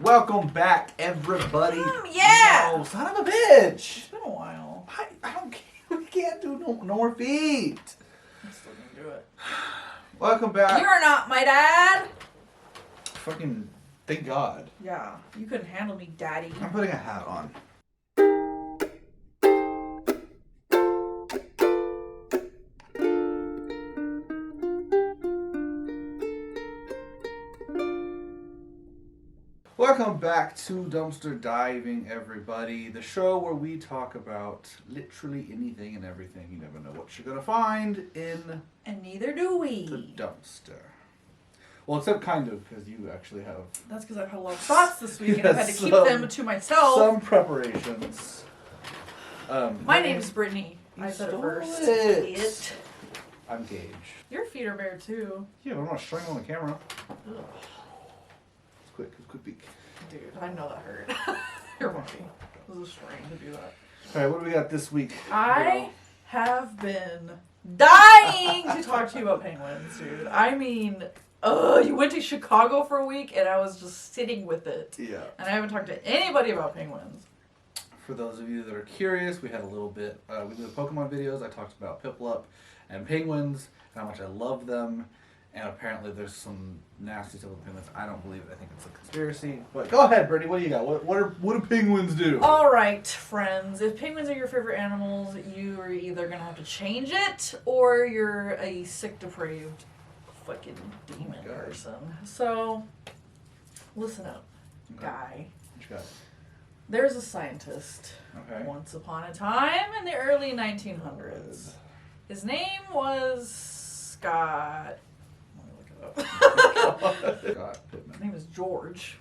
Welcome back, everybody. Yeah! No, son of a bitch. It's been a while. I don't care. We can't do no more feet. I'm still gonna do it. Welcome back. You're not my dad! Fucking thank God. Yeah, you couldn't handle me, daddy. I'm putting a hat on. Welcome back to Dumpster Diving, everybody. The show where we talk about literally anything and everything. You never know what you're going to find in And neither do we. the dumpster. Well, except kind of, because you actually have That's because I've had a lot of thoughts this week and I've had to keep some- them to myself. some preparations. My name's Brittany. I said it stole first. it. Idiot. I'm Gage. Your feet are bare too. Yeah, but I'm not showing on the camera. Ugh. Quick peek. Dude, I know that hurt. You're funny. It was a strain to do that. Alright, what do we got this week? I have been dying to talk to you about penguins, dude. I mean, you went to Chicago for a week and I was just sitting with it. Yeah. And I haven't talked to anybody about penguins. For those of you that are curious, we had a little bit, we did Pokemon videos. I talked about Piplup and penguins and how much I love them. And apparently there's some nasty stuff with penguins. I don't believe it. I think it's a conspiracy. But go ahead, Brittany. What do you got? What do penguins do? All right, friends. If penguins are your favorite animals, you are either going to have to change it or you're a sick, depraved fucking demon person. So, listen up, guy. What you got? There's a scientist Okay. once upon a time in the early 1900s. His name was Scott. Let me look it up. His name is George.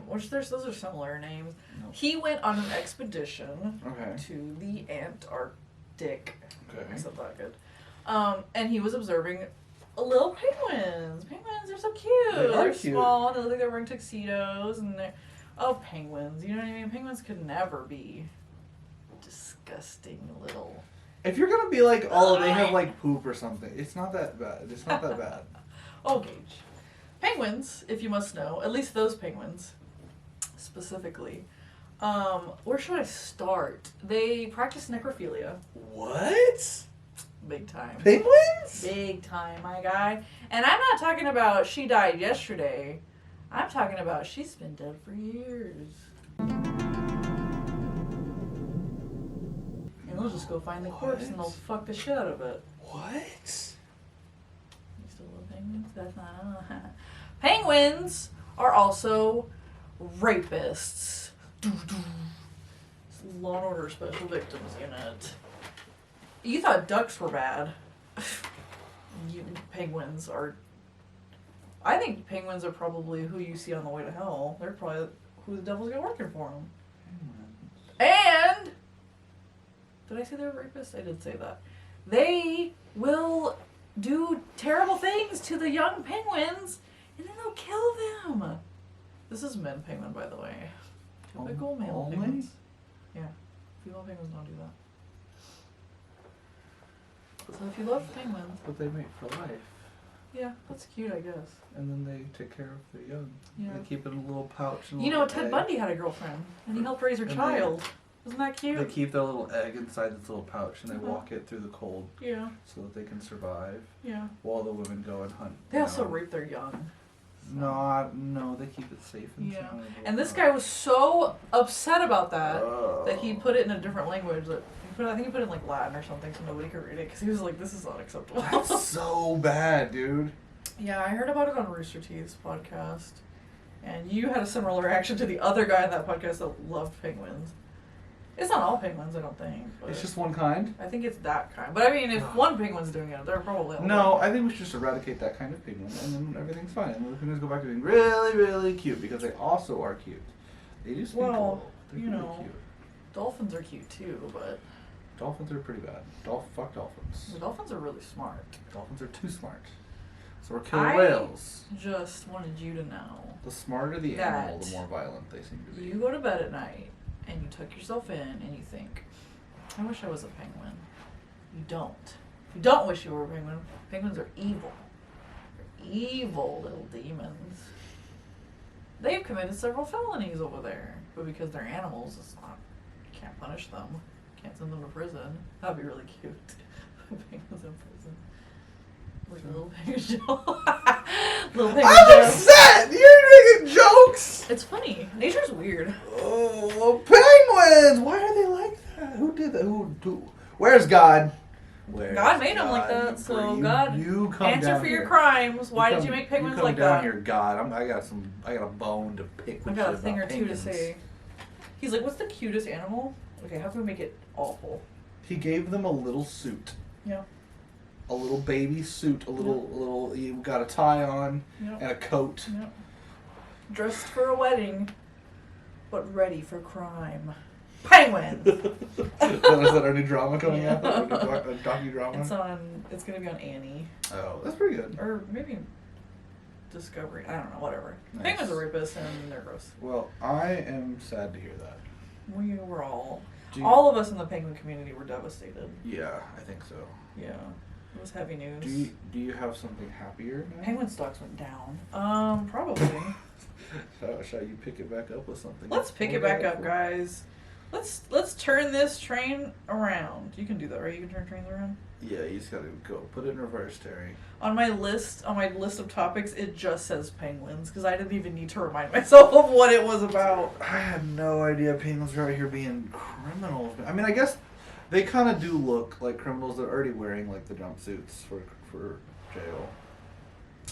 Which those are similar names. No. He went on an expedition Okay. to the Antarctic. Okay. I said that good. And he was observing little penguins. Penguins are so cute. They're They're cute. small. They look like they're wearing tuxedos, and they're penguins. You know what I mean? Penguins could never be disgusting little. If you're gonna be like, oh, they have like poop or something, it's not that bad. It's not that bad. Oh, Gage. Penguins, if you must know, at least those penguins specifically. Where should I start? They practice necrophilia. What? Big time. Penguins? Big time, my guy. And I'm not talking about she died yesterday. I'm talking about she's been dead for years. And they'll just go find the corpse and they'll fuck the shit out of it. What? You still love penguins? That's not... Penguins are also rapists. Law and Order Special Victims Unit. You thought ducks were bad. Penguins are... I think penguins are probably who you see on the way to hell. They're probably who the devil's got working for them. And... Did I say they were rapists? I did say that. They will do terrible things to the young penguins, and then they'll kill them. This is men penguin, by the way. Typical male Only? penguins. Yeah. Female penguins don't do that. So if you love penguins, What they make for life. yeah, that's cute, I guess. And then they take care of their young. Yeah. They keep it in a little pouch. And a You know, little Ted egg. Bundy had a girlfriend, and he helped raise her And child. Isn't that They cute? keep their little egg inside this little pouch and they Uh-huh. walk it through the cold Yeah, so that they can survive yeah. while the women go and hunt. They also down. rape their young. No, they keep it safe and Yeah. sound. And this guy was so upset about that that he Oh. put it in a different language. That I think he put it in like Latin or something so nobody could read it because he was like, this is unacceptable. That's so bad, dude. Yeah, I heard about it on Rooster Teeth's podcast. And you had a similar reaction to the other guy in that podcast that loved penguins. It's not all penguins, I don't think. But It's just one kind. I think it's that kind. But I mean, if one penguin's doing it, they're probably all No, like I think we should just eradicate that kind of penguin, and then everything's fine. And the penguins go back to being really, really cute because they also are cute. They do speak a Well, little. They're you really know. cute. Dolphins are cute too, but Dolphins are pretty bad. Fuck dolphins. the dolphins are really smart. Dolphins are too smart. So we're killing I- whales. Just wanted you to know. The smarter the that animal, the more violent they seem to be. You go to bed at night and you tuck yourself in and you think, I wish I was a penguin. You don't. You don't wish you were a penguin. Penguins are evil. They're evil little demons. they've committed several felonies over there. But because they're animals, you can't punish them. Can't send them to prison. That'd be really cute. Penguins in prison. Like a little penguin show. Little penguin I'm show. upset! You're making jokes! It's funny. Nature's weird. Oh, penguins! Why are they like that? Who did that? Who? Where's God? God made them like that, so God, you come answer down for here. your crimes. Why did you make penguins like that? Here, God. I got a bone to pick. I got a thing or two to say. He's like, what's the cutest animal? Okay, how can we make it awful? He gave them a little suit. Yeah. A little baby suit. A little. You got a tie on and a coat. Yep. Dressed for a wedding, but ready for crime. Penguins. Is that our new drama coming out? A docudrama? It's gonna be on Annie. Oh, that's pretty good. Or maybe Discovery. I don't know. Whatever. Nice. Penguins are rapists and they're gross. Well, I am sad to hear that. We were all of us in the penguin community were devastated. Yeah, I think so. Yeah, it was heavy news. Do you have something happier now? Penguin stocks went down. Probably. Shall you pick it back up with something? Let's pick it back up, guys. Let's turn this train around. You can do that, right? You can turn trains around? Yeah, you just gotta go. Put it in reverse, Terry. On my list of topics, it just says penguins, because I didn't even need to remind myself of what it was about. I had no idea penguins were out here being criminals. I mean, I guess they kind of do look like criminals that are already wearing, like, the jumpsuits for jail.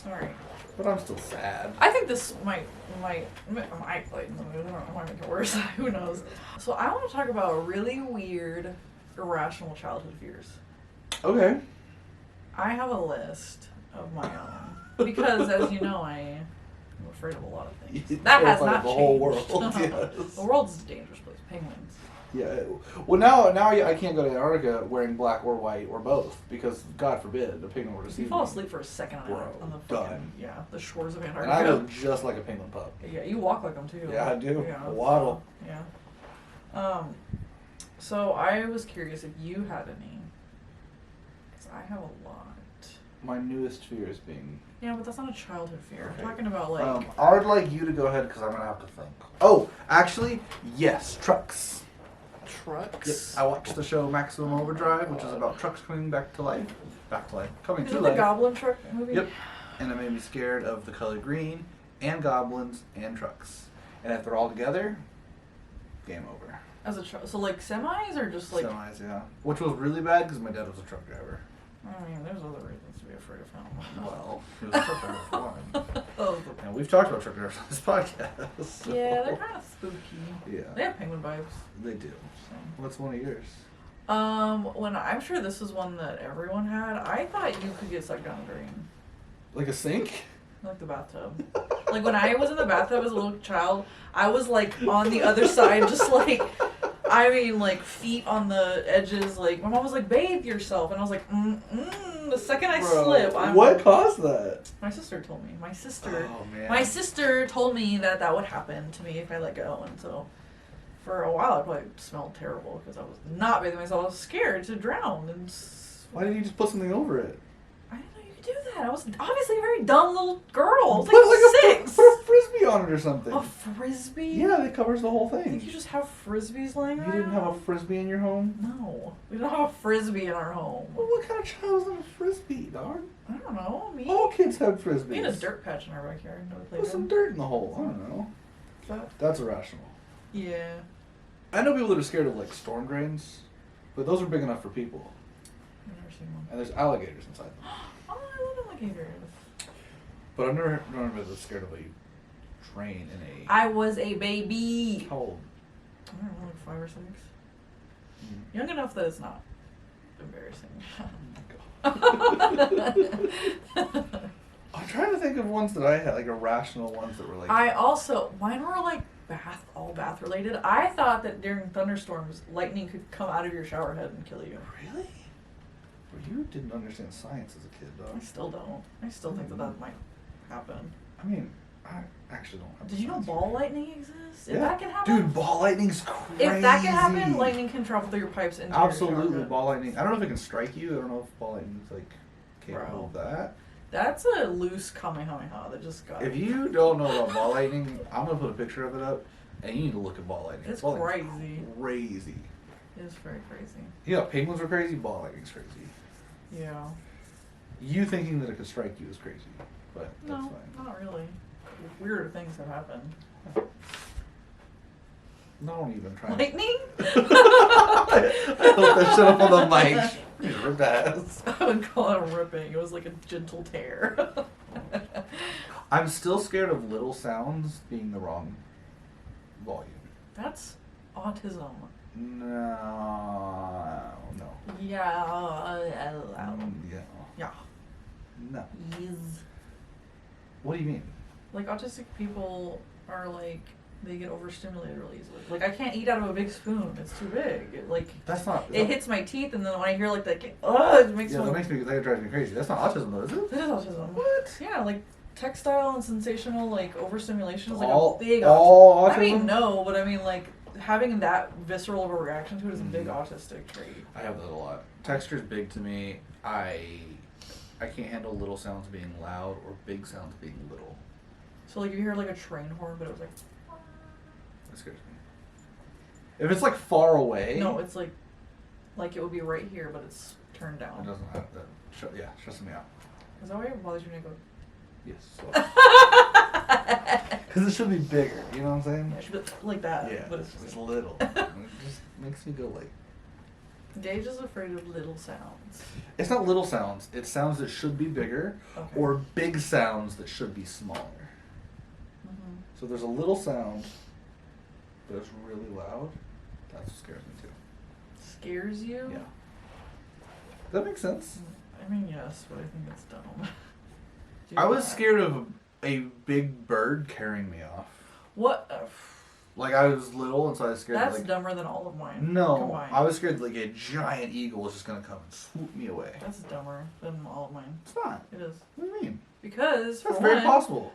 Alright. But I'm still sad. I think this might make it worse. Who knows? So I want to talk about really weird, irrational childhood fears. Okay. I have a list of my own because, as you know, I'm afraid of a lot of things. That has not changed. The whole world. Yes. The world's a dangerous place. Penguins. Yeah. Well, now I can't go to Antarctica wearing black or white or both because, God forbid, the penguin were to see me. You fall asleep for a second on the done. the shores of Antarctica. And I look just like a penguin pup. Yeah, you walk like them too. Yeah, I do. Yeah, Waddle. Yeah. So I was curious if you had any. Because I have a lot. My newest fear is being... Yeah, but that's not a childhood fear. Okay. I'm talking about like... I would like you to go ahead because I'm going to have to think. Oh, actually, yes, trucks. Trucks? Yep. I watched the show Maximum Overdrive, which is about trucks coming back to life. Coming is to it life. the Goblin truck movie? Yep. And it made me scared of the color green, and goblins, and trucks. And if they're all together, game over. As a truck, so like semis or just like... Semis, yeah. Which was really bad because my dad was a truck driver. I mean, there's other reasons to be afraid of him. Well, he was a truck driver for one. Oh, And we've talked about truck drivers on this podcast. So. yeah, they're kind of spooky. Yeah. They have penguin vibes. They do. So. What's one of yours? When I'm sure this is one that everyone had. I thought you could get sucked down a drain. Like a sink? Like the bathtub. Like when I was in the bathtub as a little child, I was like on the other side, just like, I mean, like feet on the edges. Like my mom was like, "Bathe yourself," and I was like, The second I slip, what caused that? My sister told me. My sister. Oh man. My sister told me that would happen to me if I let go, and so for a while I probably smelled terrible because I was not bathing myself. I was scared to drown. And why didn't you just put something over it? I didn't know you could do that. I was obviously a very dumb little girl. I was Put like 6. Put a frisbee on it or something. A frisbee? Yeah, that covers the whole I think thing. you just have frisbees laying around? You didn't have a frisbee in your home? No. We don't have a frisbee in our home. Well, what kind of child doesn't have a frisbee, dog? I don't know. Me? All kids have frisbees. We had a dirt patch in our backyard. No, Put some dirt in the hole. I don't know. That's irrational. Yeah. I know people that are scared of like storm drains, but those are big enough for people. I've never seen one. And there's alligators inside them. Oh, I love alligators. But I've never been scared of a train in a... I was a baby. How old? I don't know, like 5 or 6. Young enough that it's not embarrassing. I'm trying to think of ones that I had, like irrational ones that were like... Mine were like all bath related. I thought that during thunderstorms, lightning could come out of your shower head and kill you. Really? Well, you didn't understand science as a kid, though. I still don't. I still think that might happen. I mean, I actually don't have Did you know ball lightning exists? If Yeah. that can happen? Dude, ball lightning's crazy. If that can happen, lightning can travel through your pipes into your shower Absolutely, head. ball lightning. I don't know if it can strike you. I don't know if ball lightning's like capable of that. That's a loose Kamehameha that just got. If you don't know about ball lightning, I'm gonna put a picture of it up, and you need to look at ball lightning. It's ball crazy. Crazy. It's very crazy. Yeah, penguins are crazy. Ball lightning's crazy. Yeah. You thinking that it could strike you is crazy, but that's No, fine. not really. Weirder things have happened. Don't even try. Lightning? I hope that shut up on the mic. Rip ass. I would call it ripping. It was like a gentle tear. I'm still scared of little sounds being the wrong volume. That's autism. No. Yeah. Yeah. Yeah. No. Yes. What do you mean? Like autistic people are like they get overstimulated really easily. Like I can't eat out of a big spoon; it's too big. That's not. It hits my teeth, and then when I hear like that, it makes Yeah, that drives me crazy. That's not autism, though, is it? It is autism. What? Yeah, like textile and sensational like overstimulation is like All- a big. all I mean, autism? no, but I mean like having that visceral of a reaction to it is a big autistic trait. I have that a lot. Texture's big to me. I can't handle little sounds being loud or big sounds being little. So like if you hear like a train horn, but it was like. That scares me. If it's like far away. No, it's like it would be right here, but it's turned It down. doesn't have that. Yeah, stresses me out. Is that why it bothers you when I go? Yes. Because it should be bigger. You know what I'm saying? Yeah, it should be like that. Yeah. But it's It's just. little. It just makes me go like. Gage is afraid of little sounds. It's not little sounds. It's sounds that should be bigger, Okay. or big sounds that should be smaller. Mm-hmm. So there's a little sound, but it's really loud. That scares me too. Scares you? Yeah. That makes sense. I mean, yes, but I think it's dumb. I was scared of a big bird carrying me off. What? Like I was little, and so I was scared. That's like, dumber than all of mine. no, combined. I was scared like a giant eagle was just gonna come and swoop me away. That's dumber than all of mine. It's not. It is. What do you mean? Because, That's for very one, possible.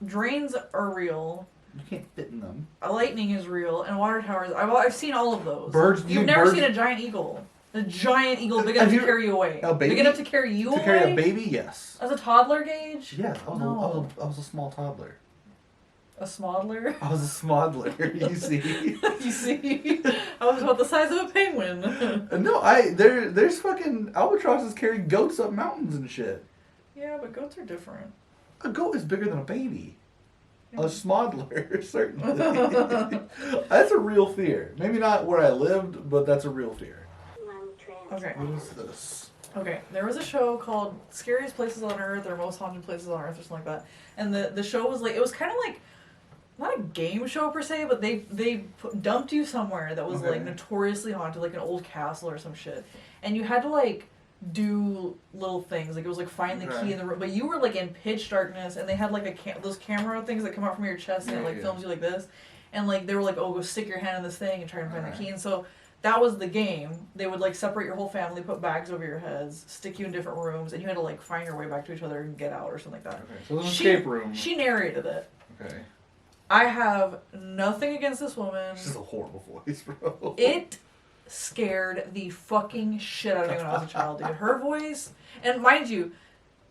drains are real. You can't fit in them. Lightning is real, and water towers. I've seen all of those. Birds. You've never seen a giant eagle. A giant eagle big enough to carry you away. A baby? Big enough to carry you away? To carry a baby, yes. As a toddler, Gage? Yeah, I No. was a small toddler. A smaudler? I was a smodler. You see. You see? I was about the size of a penguin. No, there's fucking albatrosses carry goats up mountains and shit. Yeah, but goats are different. A goat is bigger than a baby. Yeah. A smodler, certainly. That's a real fear. Maybe not where I lived, but that's a real fear. Okay. What is this? Okay, there was a show called Scariest Places on Earth or Most Haunted Places on Earth or something like that. And the show was like, it was kind of like, not a game show per se, but they dumped you somewhere that was like notoriously haunted, like an old castle or some shit. And you had to like do little things, like it was like find the key in the room, but you were like in pitch darkness, and they had like those camera things that come out from your chest and it like films you like this. And like they were like, oh, go stick your hand in this thing and try and find the key. And so that was the game. They would like separate your whole family, put bags over your heads, stick you in different rooms, and you had to like find your way back to each other and get out or something like that. Okay, so it was an escape room. She narrated it. Okay. I have nothing against this woman. She's a horrible voice, bro. It scared the fucking shit out of me when I was a child, dude. Her voice, and mind you,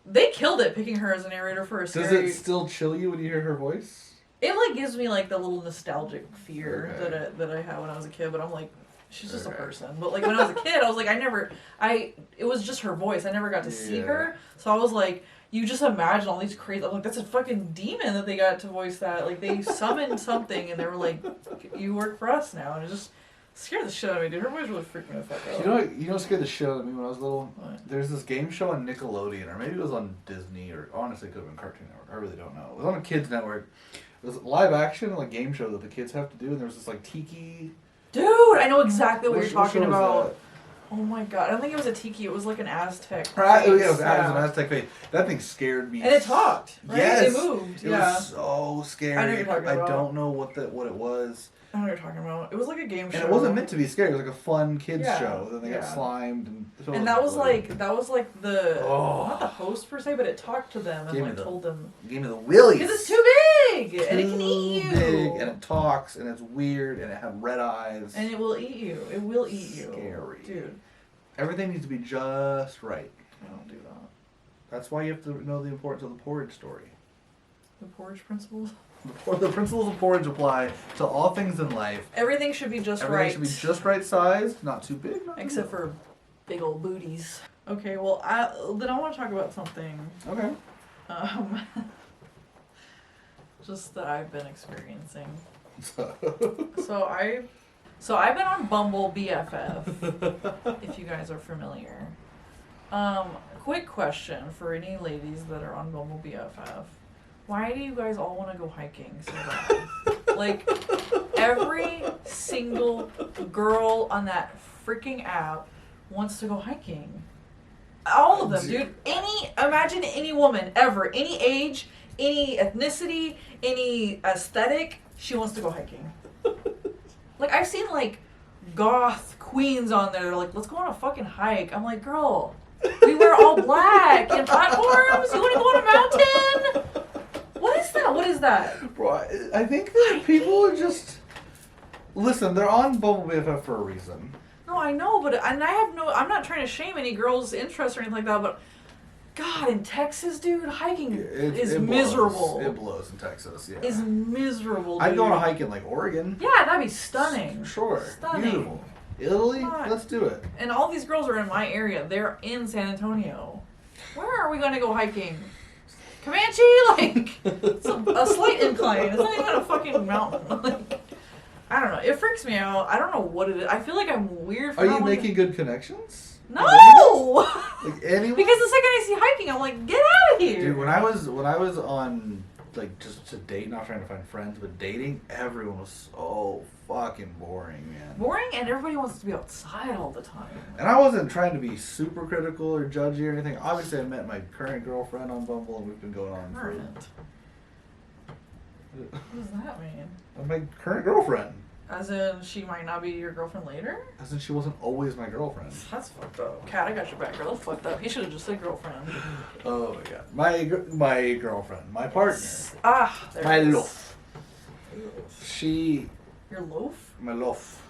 they killed it picking her as a narrator for a scary... Does it still chill you when you hear her voice? It like gives me like the little nostalgic fear that I had when I was a kid, but I'm like, she's just a person. But like when I was a kid, I was like, it was just her voice. I never got to see her, so I was like, you just imagine all these crazy. I'm like, that's a fucking demon that they got to voice that. Like they summoned something, and they were like, you work for us now, and it just scared the shit out of me, dude. Her voice really freaked me the fuck out. You know what scared the shit out of me when I was little? What? There's this game show on Nickelodeon, or maybe it was on Disney, or honestly it could have been Cartoon Network. I really don't know. It was on a kids network. It was a live action like game show that the kids have to do, and there was this like tiki. Dude, I know exactly what you're talking about. Oh my god, I don't think it was a tiki. It was like an Aztec. Yeah, it was an Aztec face. That thing scared me. And it talked. Right? Yes, it moved. It was so scary. I know what you're talking about. I don't know what it was. I know what you're talking about. It was like a game show. And it wasn't meant to be scary. It was like a fun kids show. Then they got slimed and that was like the not the host per se, but it talked to them and like told them. Gave me the willies. Because it's too big and it can eat you. Big and it talks and it's weird and it had red eyes. And it will eat you. It will eat you. Scary, dude. Everything needs to be just right. I don't do that. That's why you have to know the importance of the porridge story. The porridge principles? The principles of porridge apply to all things in life. Everything should be just right. Everything should be just right sized, not too big, not too Except little. for big old booties. Okay, well, then I want to talk about something. Okay. Just that I've been experiencing. So I've been on Bumble BFF, if you guys are familiar. Quick question for any ladies that are on Bumble BFF. Why do you guys all want to go hiking so bad? Like, every single girl on that freaking app wants to go hiking. All of them, dude. Imagine any woman ever, any age, any ethnicity, any aesthetic, she wants to go hiking. Like, I've seen, like, goth queens on there, like, let's go on a fucking hike. I'm like, girl, we wear all black in platforms? You want to go on a mountain? What is that? What is that? Bro, I think that people are just... Listen, they're on Bumble BFF for a reason. No, I know, but I'm not trying to shame any girl's interest or anything like that, but God, in Texas, dude, hiking is miserable. It blows in Texas, yeah. It's miserable, dude. I'd go on a hike in, like, Oregon. Yeah, that'd be stunning. Sure. Stunning. Beautiful. Italy? God. Let's do it. And all these girls are in my area. They're in San Antonio. Where are we going to go hiking? Comanche? Like, it's a slight incline. It's not even a fucking mountain. Like, I don't know. It freaks me out. I don't know what it is. I feel like I'm weird for Are you making good connections? No! Like anyone? Because the second I see hiking, I'm like, get out of here! Dude, when I was on, like, just to date, not trying to find friends, but dating, everyone was so fucking boring, man. Boring, and everybody wants to be outside all the time. And I wasn't trying to be super critical or judgy or anything. Obviously, I met my current girlfriend on Bumble, and we've been going on Current? What does that mean? My current girlfriend. As in, she might not be your girlfriend later? As in, she wasn't always my girlfriend. That's fucked up. Cat, I got your back, girl. That's fucked up. He should have just said girlfriend. Oh my god. My girlfriend. My partner. Ah, there My it is. loaf. She... Your loaf? My loaf.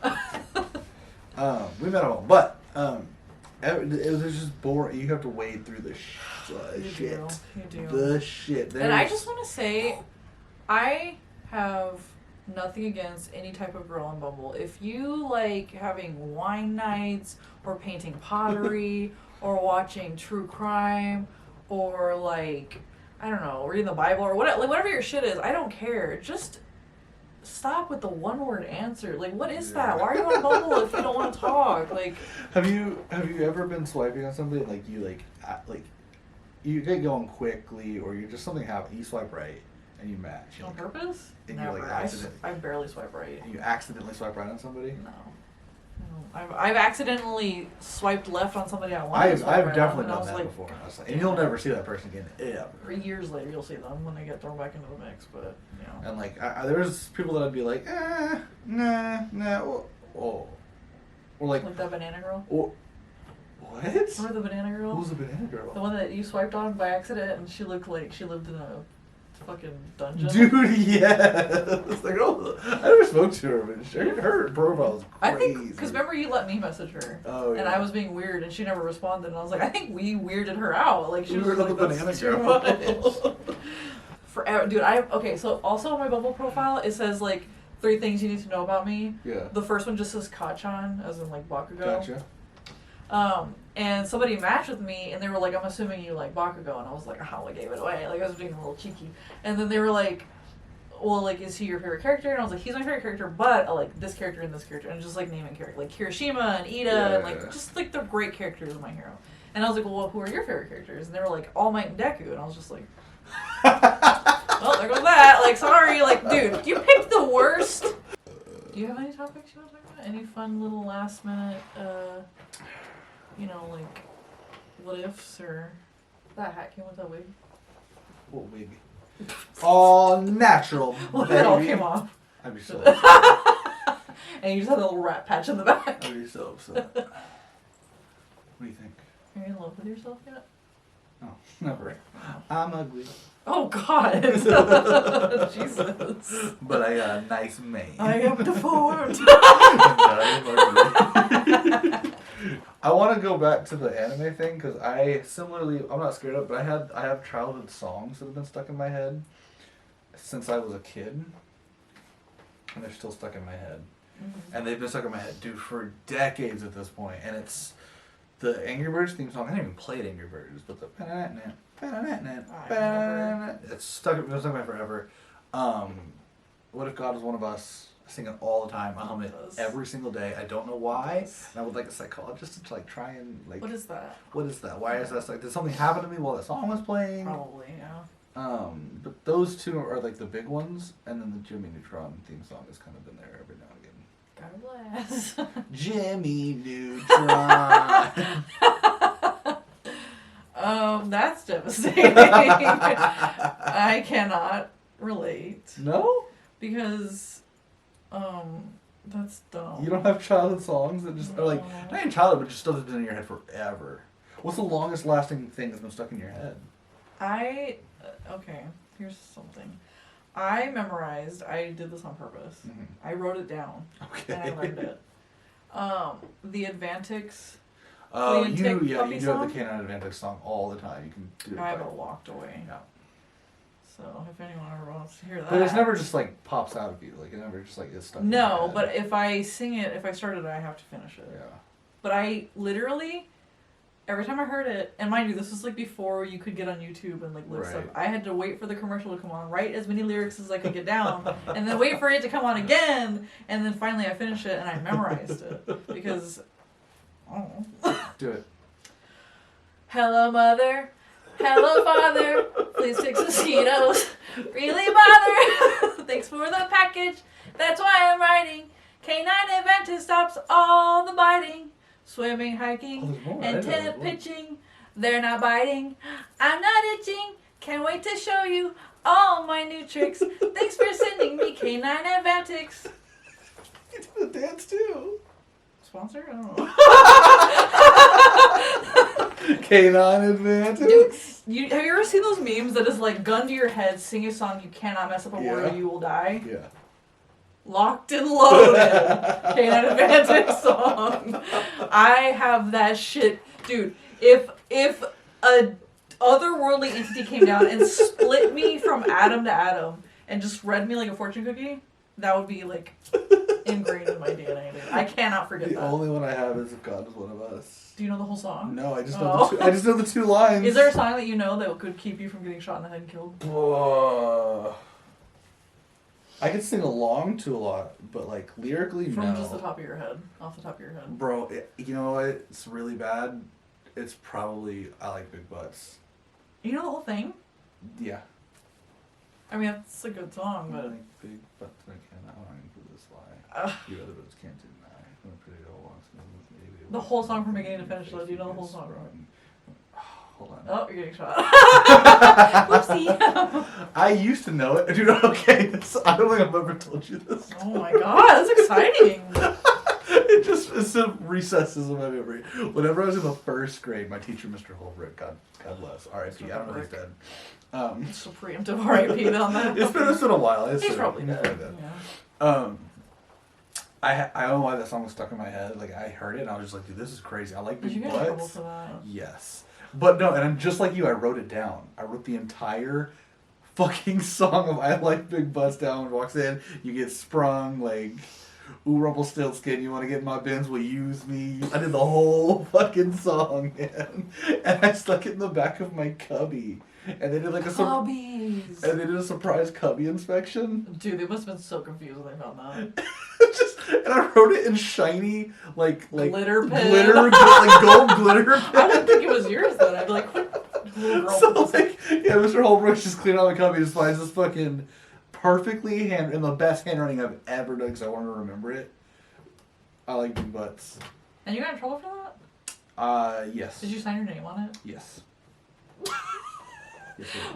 We met on, but it was just boring. You have to wade through the shit. You do. The shit. And I just want to say, I have nothing against any type of girl on Bumble. If you like having wine nights or painting pottery or watching true crime or like, I don't know, reading the Bible or whatever your shit is, I don't care. Just stop with the one-word answer. Like, what is that? Why are you on Bumble if you don't want to talk? Like, have you ever been swiping on somebody and you get going quickly or you just something happens, you swipe right and you match on purpose? and Never. you I barely swipe right. You accidentally swipe right on somebody? No. I've accidentally swiped left on somebody I wanted to swipe I've right definitely on, done that like, before. And you'll never see that person again ever. Years later, you'll see them when they get thrown back into the mix, but, you know. And, like, there's people that I'd be like, nah, or like... Like that banana girl? Or, what? Remember the banana girl? Who's the banana girl? The one that you swiped on by accident, and she looked like she lived in a fucking dungeon. Dude, yes! The girl, I never spoke to her, but her profile is crazy. I think, because remember you let me message her. Oh, yeah. And I was being weird, and she never responded, and I was like, I think we weirded her out. Like, she was the like, banana that's too girl. much. Forever. Dude, okay, so also on my Bumble profile, it says, like, 3 things you need to know about me. Yeah. The first one just says Kachan, as in, like, Bakugo. Gotcha. And somebody matched with me, and they were like, I'm assuming you like Bakugo, and I was like, oh, I gave it away. Like, I was being a little cheeky. And then they were like, well, like, is he your favorite character? And I was like, he's my favorite character, but I like this character and this character, and just like naming characters, like Kirishima and Ida, and like just like the great characters of My Hero. And I was like, well, who are your favorite characters? And they were like, All Might and Deku, and I was just like, well, there goes that. Like, sorry, like, dude, you picked the worst. Do you have any topics you want to talk about? Any fun little last minute, you know, like, what ifs or that hat came with that wig? What wig? All natural. Well, it all came off. I'd be so upset. And you just had a little rat patch in the back. I'd be so upset. What do you think? Are you in love with yourself yet? No, never. I'm ugly. Oh, God. Jesus. But I got a nice mane. I am deformed. I am ugly. I want to go back to the anime thing because I'm not scared of it, but I have childhood songs that have been stuck in my head since I was a kid, and they're still stuck in my head. And they've been stuck in my head, dude, for decades at this point. And it's the Angry Birds theme song. I haven't even played Angry Birds, but the it's been stuck in my head forever. What If God Was One of Us? I sing it all the time. I hum it every single day. I don't know why. And I would like a psychologist to like try and like. What is that? What is that? Why is that like? Did something happen to me while that song was playing? Probably, yeah. But those two are like the big ones, and then the Jimmy Neutron theme song has kind of been there every now and again. God bless. Jimmy Neutron. That's devastating. I cannot relate. No? Because, that's dumb. You don't have childhood songs that just are like, not even childhood, but just stuff that's been in your head forever. What's the longest lasting thing that's been stuck in your head? Okay, here's something. I did this on purpose. Mm-hmm. I wrote it down. Okay. And I learned it. The Advantix. You do have song? the Canine Advantage song all the time. You can do it. I have it locked away. Yeah. So if anyone ever wants to hear that. But it's never just like pops out of you. Like it never just like is stuck in your No, head. but if I sing it, if I started it, I have to finish it. Yeah. But I literally, every time I heard it, and mind you, this was like before you could get on YouTube and like look stuff. I had to wait for the commercial to come on, write as many lyrics as I could get down, and then wait for it to come on again, and then finally I finished it and I memorized it because, oh. Do it. Hello, mother. Hello, father. Please fix mosquitoes. Really bother. Thanks for the package. That's why I'm writing. Canine Advantage stops all the biting. Swimming, hiking, and tent pitching. They're not biting. I'm not itching. Can't wait to show you all my new tricks. Thanks for sending me Canine Advantage. You do the dance too. Sponsor? I don't know. Canine Advantage. Dude, have you ever seen those memes that is like gun to your head, sing a song, you cannot mess up a word or you will die? Yeah. Locked and loaded. Canine Advantage song. I have that shit. Dude, if a otherworldly entity came down and split me from atom to atom and just read me like a fortune cookie, that would be like ingrained in my DNA. Dude. I cannot forget that. The only one I have is If God Was One of Us. Do you know the whole song? No, I just know the two lines. Is there a song that you know that could keep you from getting shot in the head and killed? I could sing along to a lot, but like lyrically, From no. just the top of your head, off the top of your head. Bro, you know what? It's really bad. It's probably I Like Big Butts. You know the whole thing? Yeah. I mean, that's a good song, I but... like big butts, I cannot include this lie. You other birds can't deny. I'm a pretty old one, so maybe The whole song from beginning to finish, though. Do you know the whole song? Hold on. Oh, you're getting shot. Whoopsie. I used to know it. Dude, okay. I don't think I've ever told you this. Oh my god, that's exciting. It's the recesses of my memory. Whenever I was in the first grade, my teacher, Mr. Holbrook, God bless, R.I.P. I don't know if he's dead. So preemptive R.I.P. on that. It's been a while. He's probably dead. Yeah. I don't know why that song was stuck in my head. Like I heard it and I was just like, dude, this is crazy. I like Big Did you Butts. get in trouble for that? Yes. But no, and I'm just like you, I wrote it down. I wrote the entire fucking song of I Like Big Butts down. Walks in, you get sprung, like, ooh, Rumpelstiltskin, you want to get in my bins, will you use me? I did the whole fucking song, man. And I stuck it in the back of my cubby. And they did like Cubbies. and they did a surprise cubby inspection. Dude, they must have been so confused when they found that. And I wrote it in shiny, like glitter pen. like gold glitter pen. I wouldn't think it was yours then. I'd be like, what little girl? So like, yeah, Mr. Holbrook's just cleaning out the cubby, just finds this fucking perfectly in the best handwriting I've ever done because I want to remember it. I Like Big Butts. And you got in trouble for that? Yes. Did you sign your name on it? Yes.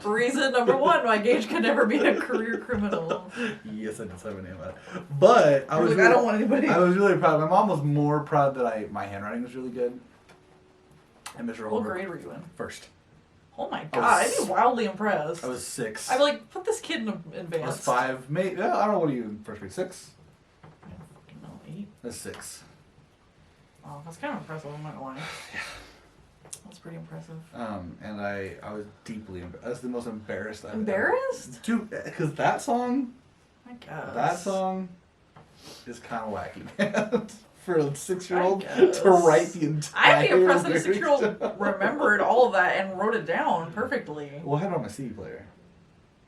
Reason number one why Gage could never be a career criminal. Yes, I did sign my name on it. But I was like, really, I don't want anybody. I was really proud. My mom was more proud that my handwriting was really good. And Mr. Holbrook. What grade were you in? First. Oh my god, I'd be wildly impressed. I was 6. I'd be like, put this kid in advance. I was 5. Maybe, I don't know, what are you in first grade? 6? I don't fucking know, 8. That's 6. Oh, that's kind of impressive. I'm not gonna lie. That's pretty impressive. And I was deeply that's the most embarrassed I've Embarrassed? Dude, because that song, I guess. that song is kind of wacky, man. For a 6-year-old I guess. to write the entire I'd be impressed that a lyrics 6-year-old remembered all of that and wrote it down perfectly. Well, I had it on my CD player.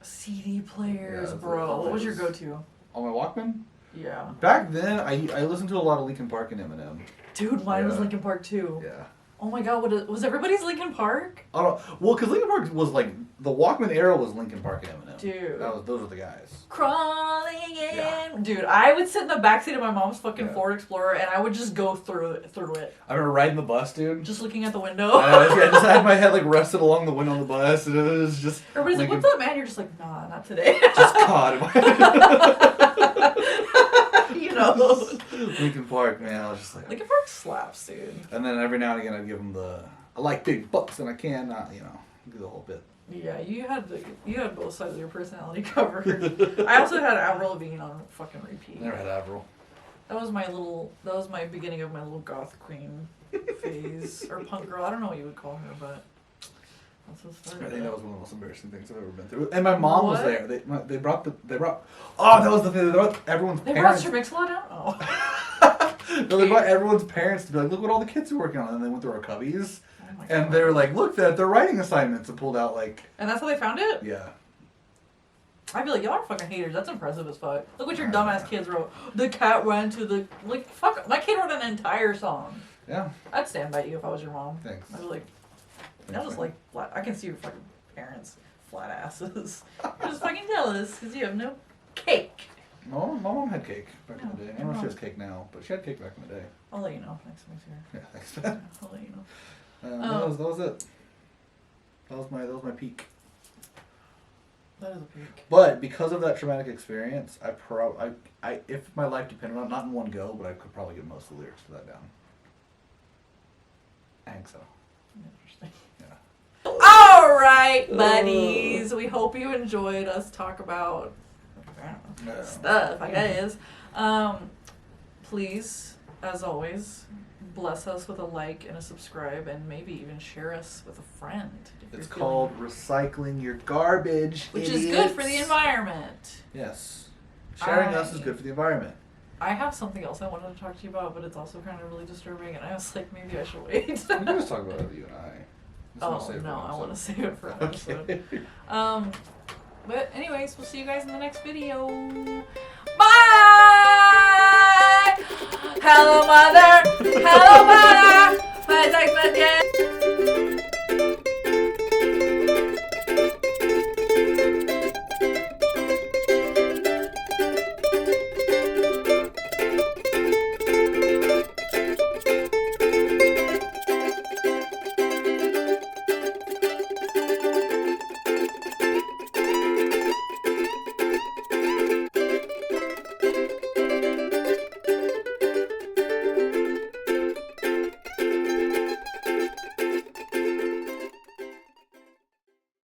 CD players, Yeah, bro. What was your go-to? On my Walkman? Yeah. Back then, I listened to a lot of Linkin Park and Eminem. Dude, mine was Yeah. Linkin Park too. Yeah. Oh my god, was everybody's Linkin Park? I don't. Well, because Linkin Park was like the Walkman era was Linkin Park and Eminem. Dude. Those were the guys. Crawling in. Yeah. Dude, I would sit in the backseat of my mom's fucking Yeah. Ford Explorer and I would just go through it. I remember riding the bus, dude. Just looking at the window. I just had my head like rested along the window on the bus, and it was just. Everybody's Linkin, like, what's up, man? You're just like, nah, not today. Just caught. You know. Linkin Park, man. I was just like. Linkin Park slaps, dude. And then every now and again, I'd give them I like big bucks, and I can, do the whole bit. Yeah, you had both sides of your personality covered. I also had Avril Lavigne on fucking repeat. Never had Avril. That was my beginning of my little goth queen phase or punk girl. I don't know what you would call her, but that's what started. I think that was one of the most embarrassing things I've ever been through. And my mom was What? there. They brought. Oh, that was the thing. They brought everyone's They brought parents. Sir Mix-a-Lot out? Oh. No, they brought everyone's parents to be like, look what all the kids are working on. And they went through our cubbies. Oh my And God. they were like, look, they're writing assignments, and pulled out like. And that's how they found it? Yeah. I'd be like, y'all are fucking haters. That's impressive as fuck. Look what your dumbass kids wrote. The cat ran to the... Like, fuck. My kid wrote an entire song. Yeah. I'd stand by you if I was your mom. Thanks. I'd be like... Y'all just like flat... I can see your fucking parents. Flat asses. You're just fucking jealous because you have no cake. No, my mom had cake back in the Yeah, day. I don't know if she has cake now, but she had cake back in the day. I'll let you know next time he's here. Yeah, thanks. I'll let you know. That was it. That was my peak. That is a peak. But because of that traumatic experience, I if my life depended on it, not in one go, but I could probably get most of the lyrics to that down. I think so. Interesting. Yeah. Alright, buddies. We hope you enjoyed us talk about stuff, I guess. Please, as always, bless us with a like and a subscribe and maybe even share us with a friend. It's called recycling your garbage, Which idiots. is good for the environment. Yes. Sharing us is good for the environment. I have something else I wanted to talk to you about, but it's also kind of really disturbing, and I was like, maybe I should wait. We can just talk about it, you and I. Oh, no, I want to save it for an episode. But anyways, we'll see you guys in the next video. Bye! Hello, mother! Hello, mother! My text again!